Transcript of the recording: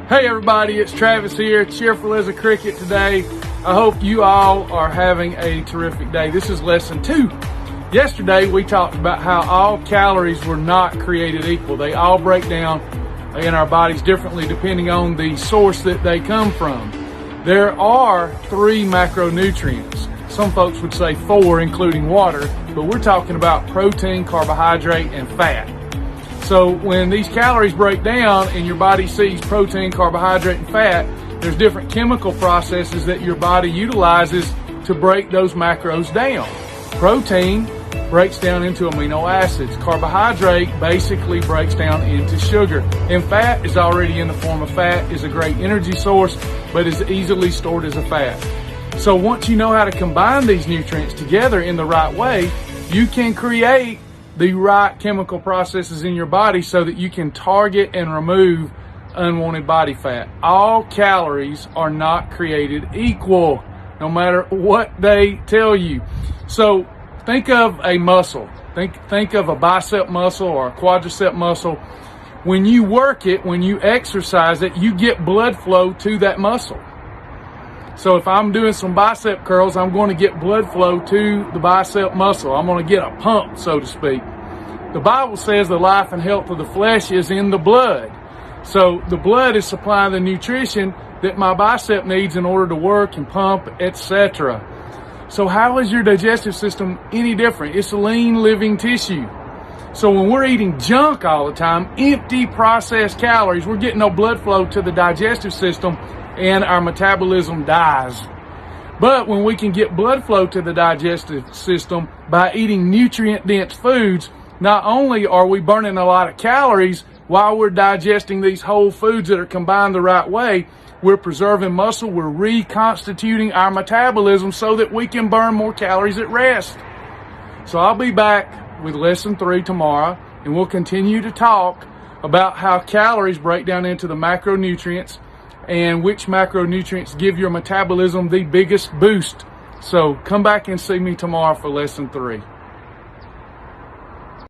Hey everybody, it's Travis here, cheerful as a cricket today. I hope you all are having a terrific day. This is lesson 2. Yesterday we talked about how all calories were not created equal. They all break down in our bodies differently depending on the source that they come from. There are 3 macronutrients. Some folks would say 4, including water, but we're talking about protein, carbohydrate, and fat. So when these calories break down and your body sees protein, carbohydrate, and fat, there's different chemical processes that your body utilizes to break those macros down. Protein breaks down into amino acids. Carbohydrate basically breaks down into sugar. And fat is already in the form of fat, is a great energy source, but is easily stored as a fat. So once you know how to combine these nutrients together in the right way, you can create the right chemical processes in your body so that you can target and remove unwanted body fat. All calories are not created equal, no matter what they tell you. So think of a muscle. Think of a bicep muscle or a quadricep muscle. When you work it, when you exercise it, you get blood flow to that muscle. So if I'm doing some bicep curls, I'm going to get blood flow to the bicep muscle. I'm going to get a pump, so to speak. The Bible says the life and health of the flesh is in the blood. So the blood is supplying the nutrition that my bicep needs in order to work and pump, etc. So how is your digestive system any different? It's a lean living tissue. So when we're eating junk all the time, empty processed calories, we're getting no blood flow to the digestive system and our metabolism dies. But when we can get blood flow to the digestive system by eating nutrient-dense foods, not only are we burning a lot of calories while we're digesting these whole foods that are combined the right way, we're preserving muscle, we're reconstituting our metabolism so that we can burn more calories at rest. So I'll be back with lesson 3 tomorrow, and we'll continue to talk about how calories break down into the macronutrients and which macronutrients give your metabolism the biggest boost. So come back and see me tomorrow for lesson 3.